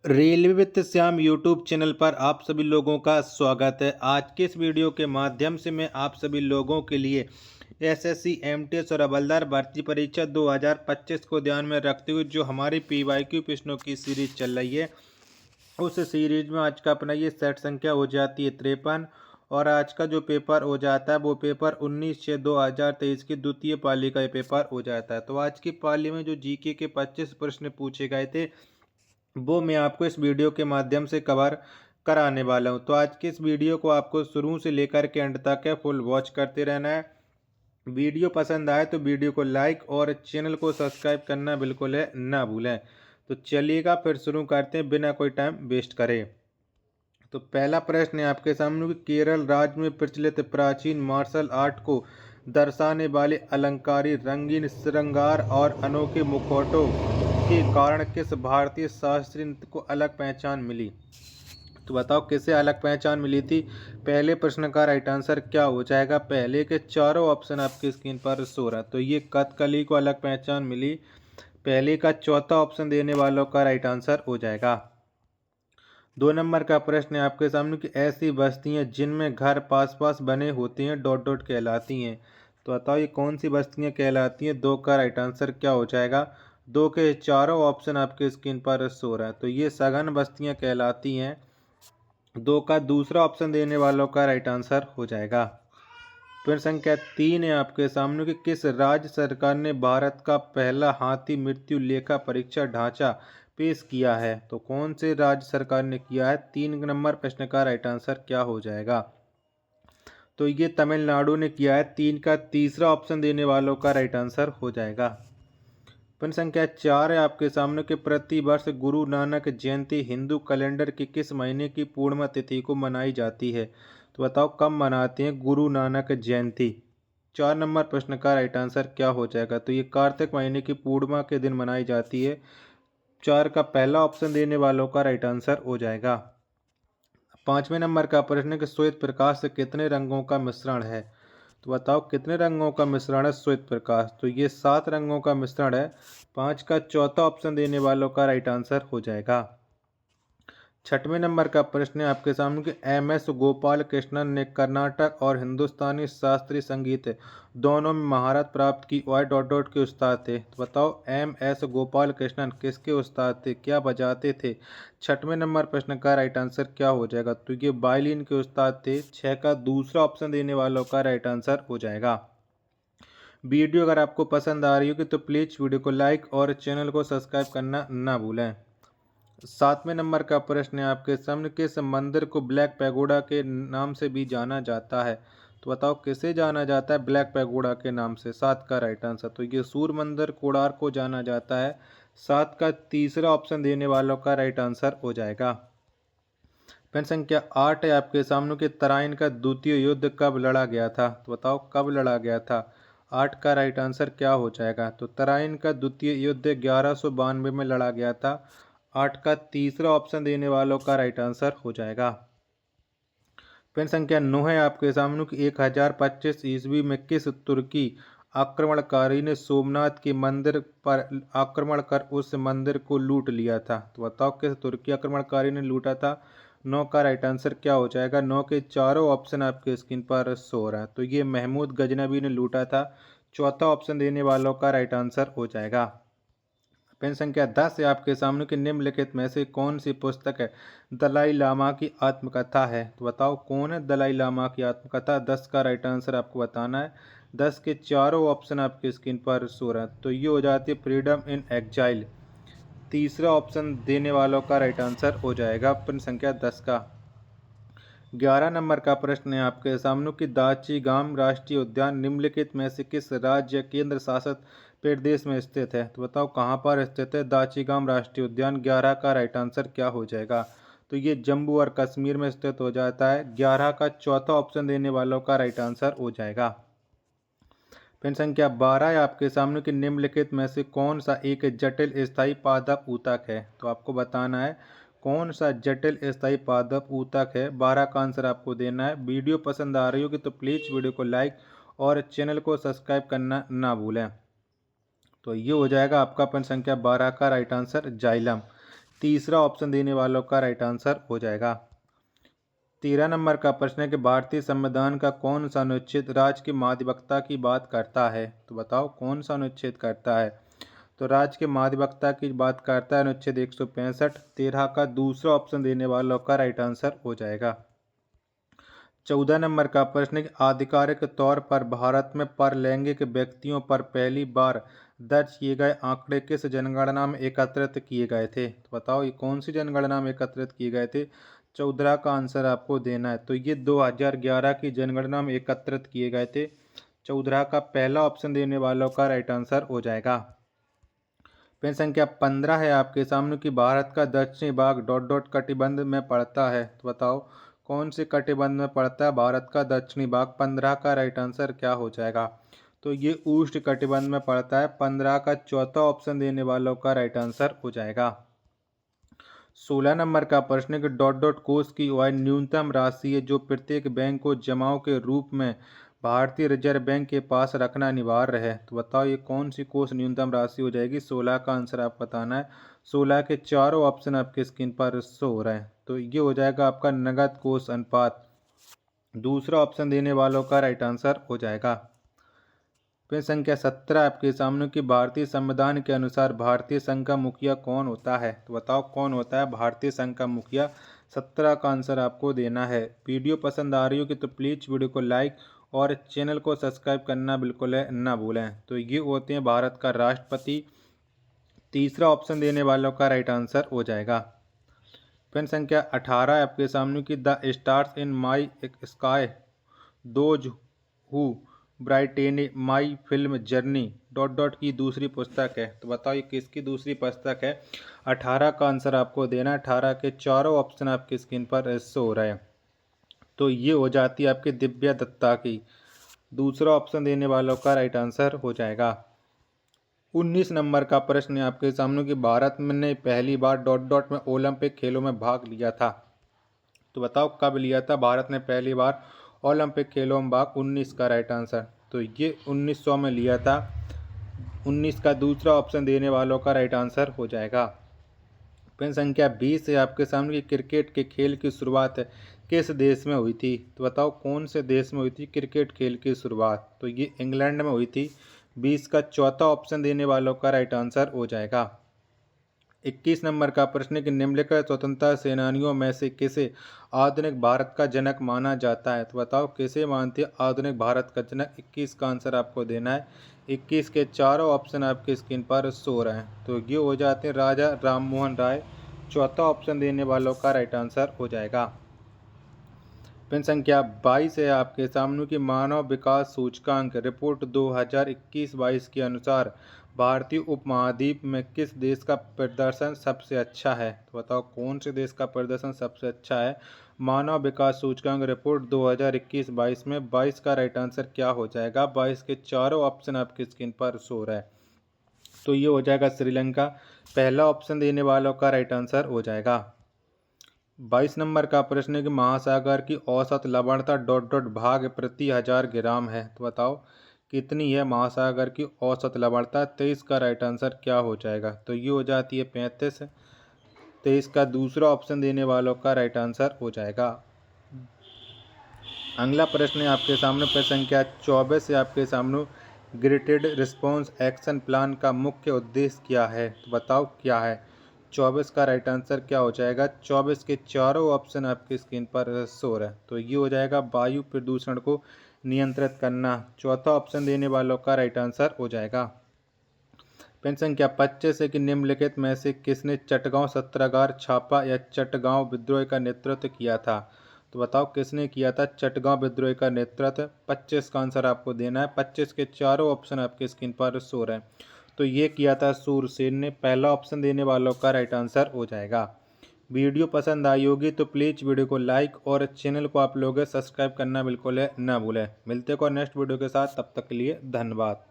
Railway वित्त Shyam YouTube channel पर आप सभी लोगों का स्वागत है। आज के इस वीडियो के माध्यम से मैं आप सभी लोगों के लिए एसएससी, एमटीएस और हवलदार भर्ती परीक्षा 2025 को ध्यान में रखते हुए जो हमारी पीवाईक्यू प्रश्नों की सीरीज चल रही है, उस सीरीज में आज का अपना ये सेट संख्या हो जाती है 53। और आज का जो पेपर हो जाता है वो पेपर 19/6/2023 की द्वितीय पाली का ये पेपर हो जाता है। तो आज की पाली में जो जीके के 25 प्रश्न पूछे गए थे वो मैं आपको इस वीडियो के माध्यम से कवर कराने वाला हूं। तो आज की इस वीडियो को आपको शुरू से लेकर के एंड तक है फुल वॉच करते रहना है। वीडियो पसंद आए तो वीडियो को लाइक और चैनल को सब्सक्राइब करना बिल्कुल है ना भूलें। तो चलिएगा फिर शुरू करते हैं बिना कोई टाइम वेस्ट करे। तो पहला प्रश्न है आपके सामने कि केरल राज्य में प्रचलित प्राचीन मार्शल आर्ट को दर्शाने वाले अलंकारी रंगीन श्रृंगार और अनोखे मुखौटों के कारण किस भारतीय शास्त्रीय नृत्य को अलग पहचान मिली। तो बताओ किसे अलग पहचान मिली थी। पहले प्रश्न का राइट आंसर क्या हो जाएगा। पहले के चारों ऑप्शन आपकी स्क्रीन पर शो रहा है। तो ये कथकली को अलग पहचान मिली। पहले का चौथा ऑप्शन देने वालों का राइट आंसर हो जाएगा। 2 नंबर का प्रश्न है आपके सामने कि ऐसी बस्तियां जिनमें घर पास पास बने होते हैं डॉट डॉट कहलाती हैं। तो बताओ ये कौन सी बस्तियां कहलाती हैं। 2 का राइट आंसर क्या हो जाएगा। 2 के चारों ऑप्शन आपके स्क्रीन पर शो रहा है। तो ये सघन बस्तियां कहलाती हैं। 2 का दूसरा ऑप्शन देने वालों का राइट आंसर हो जाएगा। प्रश्न संख्या 3 है आपके सामने कि किस राज्य सरकार ने भारत का पहला हाथी मृत्यु लेखा परीक्षा ढांचा पेश किया है। तो कौन से राज्य सरकार ने किया है। 3 नंबर प्रश्न का राइट आंसर क्या हो जाएगा। तो ये तमिलनाडु ने किया है। 3 का तीसरा ऑप्शन देने वालों का राइट आंसर हो जाएगा। प्रश्न संख्या 4 है आपके सामने कि प्रति वर्ष गुरु नानक जयंती हिंदू कैलेंडर के किस महीने की पूर्णिमा तिथि को मनाई जाती है। तो बताओ कब मनाते हैं गुरु नानक जयंती। 4 नंबर प्रश्न का राइट आंसर क्या हो जाएगा। तो ये कार्तिक महीने की पूर्णिमा के दिन मनाई जाती है। 4 का पहला ऑप्शन देने वालों का राइट आंसर हो जाएगा। 5वें नंबर का प्रश्न है कि श्वेत प्रकाश से कितने रंगों का मिश्रण है। तो बताओ कितने रंगों का मिश्रण है श्वेत प्रकाश। तो ये 7 रंगों का मिश्रण है। 5 का चौथा ऑप्शन देने वालों का राइट आंसर हो जाएगा। 6वें नंबर का प्रश्न है आपके सामने कि एम एस गोपाल कृष्णन ने कर्नाटक और हिंदुस्तानी शास्त्रीय संगीत दोनों में महारत प्राप्त की और डॉट डॉट के उस्ताद थे। तो बताओ एम एस गोपाल कृष्णन किसके उस्ताद थे, क्या बजाते थे। 6वें नंबर प्रश्न का राइट आंसर क्या हो जाएगा। तो ये वायलिन के उस्ताद थे। 6 का दूसरा ऑप्शन देने वालों का राइट आंसर हो जाएगा। वीडियो अगर आपको पसंद आ रही होगी तो प्लीज़ वीडियो को लाइक और चैनल को सब्सक्राइब करना ना भूलें। 7वें नंबर का प्रश्न है आपके सामने किस मंदिर को ब्लैक पैगोडा के नाम से भी जाना जाता है। तो बताओ किसे जाना जाता है ब्लैक पैगोडा के नाम से। 7 का राइट आंसर तो ये सूर्य मंदिर कोणार्क को जाना जाता है। 7 का तीसरा ऑप्शन देने वालों का राइट आंसर हो जाएगा। प्रश्न संख्या 8 है आपके सामने कि तराइन का द्वितीय युद्ध कब लड़ा गया था। तो बताओ कब लड़ा गया था। 8 का राइट आंसर क्या हो जाएगा। तो तराइन का द्वितीय युद्ध 1192 में लड़ा गया था। 8 का तीसरा ऑप्शन देने वालों का राइट आंसर हो जाएगा। प्रश्न संख्या 9 है आपके सामने कि 1025 ईस्वी में किस तुर्की आक्रमणकारी ने सोमनाथ के मंदिर पर आक्रमण कर उस मंदिर को लूट लिया था। तो बताओ किस तुर्की आक्रमणकारी ने लूटा था। 9 का राइट आंसर क्या हो जाएगा। 9 के चारों ऑप्शन आपके स्क्रीन पर शो हो रहा है। तो ये महमूद गजनबी ने लूटा था। चौथा ऑप्शन देने वालों का राइट आंसर हो जाएगा। प्रश्न संख्या 10 है आपके सामने कि निम्नलिखित में से कौन सी पुस्तक है दलाई लामा की आत्मकथा है। तो बताओ कौन है दलाई लामा की आत्मकथा। 10 का राइट आंसर आपको बताना है। 10 के चारों ऑप्शन आपकी स्क्रीन पर शो रहा है। तो ये हो जाती है फ्रीडम इन एग्जाइल। तीसरा ऑप्शन देने वालों का राइट आंसर हो जाएगा प्रश्न संख्या 10 का। 11 नंबर का प्रश्न है आपके सामने कि दाची-गाम राष्ट्रीय उद्यान निम्नलिखित में से किस राज्य केंद्र शासित प्रदेश में स्थित है। तो बताओ कहाँ पर स्थित है दाची-गाम राष्ट्रीय उद्यान। 11 का राइट आंसर क्या हो जाएगा। तो ये जम्मू और कश्मीर में स्थित हो जाता है। 11 का चौथा ऑप्शन देने वालों का राइट आंसर हो जाएगा। प्रश्न संख्या 12 है आपके सामने कि निम्नलिखित में से कौन सा एक जटिल स्थायी पादप ऊतक है। तो आपको बताना है कौन सा जटिल स्थायी पादप ऊतक है। 12 का आंसर आपको देना है। वीडियो पसंद आ रही होगी तो प्लीज़ वीडियो को लाइक और चैनल को सब्सक्राइब करना ना भूलें। तो ये हो जाएगा आपका प्रश्न संख्या 12 का राइट आंसर जाइलम। तीसरा ऑप्शन देने वालों का राइट आंसर हो जाएगा। 13 नंबर का प्रश्न है कि भारतीय संविधान का कौन सा अनुच्छेद राज्य की माध्यमिकता की बात करता है। तो बताओ कौन सा अनुच्छेद करता है। तो राज्य के माध्यमिकता की बात करता है अनुच्छेद 165। 13 का दूसरा ऑप्शन देने वालों का राइट आंसर हो जाएगा। 14 नंबर का प्रश्न है कि आधिकारिक तौर पर भारत में परलैंगिक व्यक्तियों पर पहली बार दर्ज किए गए आंकड़े किस जनगणना में एकत्रित किए गए थे। तो बताओ ये कौन सी जनगणना में एकत्रित किए गए थे। 14 का आंसर आपको देना है। तो ये 2011 की जनगणना में एकत्रित किए गए थे। 14 का पहला ऑप्शन देने वालों का राइट आंसर हो जाएगा। पेन संख्या 15 है आपके सामने कि भारत का दक्षिणी भाग डॉट डॉट कटिबंध में पड़ता है। तो बताओ कौन से कटिबंध में पड़ता है भारत का दक्षिणी भाग। 15 का राइट आंसर क्या हो जाएगा। तो ये उष्ण कटिबंध में पड़ता है। 15 का चौथा ऑप्शन देने वालों का राइट आंसर हो जाएगा। 16 नंबर का प्रश्न है कि डॉट डॉट कोष की वह न्यूनतम राशि है जो प्रत्येक बैंक को जमाओं के रूप में भारतीय रिजर्व बैंक के पास रखना अनिवार्य है। तो बताओ ये कौन सी कोष न्यूनतम राशि हो जाएगी। 16 का आंसर आपको बताना है। 16 के चारों ऑप्शन आपके स्क्रीन पर शो हो रहे हैं। तो ये हो जाएगा आपका नगद कोष अनुपात। दूसरा ऑप्शन देने वालों का राइट आंसर हो जाएगा। पेज संख्या 17 आपके सामने कि भारतीय संविधान के अनुसार भारतीय संघ का मुखिया कौन होता है। तो बताओ कौन होता है भारतीय संघ का मुखिया। 17 का आंसर आपको देना है। वीडियो पसंद आ रही हो कि तो प्लीज़ वीडियो को लाइक और चैनल को सब्सक्राइब करना बिल्कुल ना भूलें। तो ये होते हैं भारत का राष्ट्रपति। तीसरा ऑप्शन देने वालों का राइट आंसर हो जाएगा। पेन संख्या 18 आपके सामने की the stars in my sky those who brighten my film journey dot dot की दूसरी पुस्तक है। तो बताओ ये किसकी दूसरी पुस्तक है। 18 का आंसर आपको देना। 18 के चारों ऑप्शन आपकी स्क्रीन पर शो हो रहे हैं। तो ये हो जाती है आपकी दिव्या दत्ता की। दूसरा ऑप्शन देने वालों का राइट आंसर हो जाएगा। 19 नंबर का प्रश्न है आपके सामने कि भारत ने पहली बार डॉट डॉट में ओलंपिक खेलों में भाग लिया था। तो बताओ कब लिया था भारत ने पहली बार ओलंपिक खेलों में भाग। 19 का राइट आंसर। तो ये 1900 में लिया था। 19 का दूसरा ऑप्शन देने वालों का राइट आंसर हो जाएगा। पेन संख्या 20 है आपके सामने कि क्रिकेट के खेल की शुरुआत किस देश में हुई थी। तो बताओ कौन से देश में हुई थी क्रिकेट खेल की शुरुआत। तो ये इंग्लैंड में हुई थी। 20 का चौथा ऑप्शन देने वालों का राइट आंसर हो जाएगा। 21 नंबर का प्रश्न है कि निम्नलिखित स्वतंत्रता सेनानियों में से किसे आधुनिक भारत का जनक माना जाता है। तो बताओ किसे मानते हैं आधुनिक भारत का जनक। 21 का आंसर आपको देना है। 21 के चारों ऑप्शन आपके स्क्रीन पर शो हो रहे हैं। तो ये हो जाते हैं राजा राममोहन राय। चौथा ऑप्शन देने वालों का राइट आंसर हो जाएगा। पेन संख्या 22 है आपके सामने की मानव विकास सूचकांक रिपोर्ट 2021-22 के अनुसार भारतीय उपमहाद्वीप में किस देश का प्रदर्शन सबसे अच्छा है। तो बताओ कौन से देश का प्रदर्शन सबसे अच्छा है। मानव विकास सूचकांक रिपोर्ट 2021-22 में 22 का राइट आंसर क्या हो जाएगा। 22 के चारों ऑप्शन आपकी स्क्रीन पर शो रहा है। तो ये हो जाएगा श्रीलंका। पहला ऑप्शन देने वालों का राइट आंसर हो जाएगा। 22 नंबर का प्रश्न है कि महासागर की औसत लवणता डॉट डॉट भाग प्रति 1000 ग्राम है। तो बताओ कितनी है महासागर की औसत लवणता। 23 का राइट आंसर क्या हो जाएगा। तो ये हो जाती है 35। 23 का दूसरा ऑप्शन देने वालों का राइट आंसर हो जाएगा। अगला प्रश्न है आपके सामने प्रश्न संख्या 24 है आपके सामने ग्रेडेड रिस्पॉन्स एक्शन प्लान का मुख्य उद्देश्य क्या है। तो बताओ क्या है। 24 का राइट आंसर क्या हो जाएगा। 24 के चारों ऑप्शन आपकी स्क्रीन पर शो है। तो ये हो जाएगा वायु प्रदूषण को नियंत्रित करना। चौथा ऑप्शन देने वालों का राइट आंसर हो जाएगा। पेन संख्या 25 है कि निम्नलिखित में से किसने चटगांव सत्याग्रह छापा या चटगांव विद्रोह का नेतृत्व किया था। तो बताओ किसने किया था चटगांव विद्रोह का नेतृत्व। 25 का आंसर आपको देना है। 25 के चारों ऑप्शन आपके स्क्रीन पर शो रहे हैं। तो ये किया था सूरसेन ने। पहला ऑप्शन देने वालों का राइट आंसर हो जाएगा। वीडियो पसंद आई होगी तो प्लीज़ वीडियो को लाइक और चैनल को आप लोग सब्सक्राइब करना बिल्कुल ना भूलें। मिलते को नेक्स्ट वीडियो के साथ, तब तक के लिए धन्यवाद।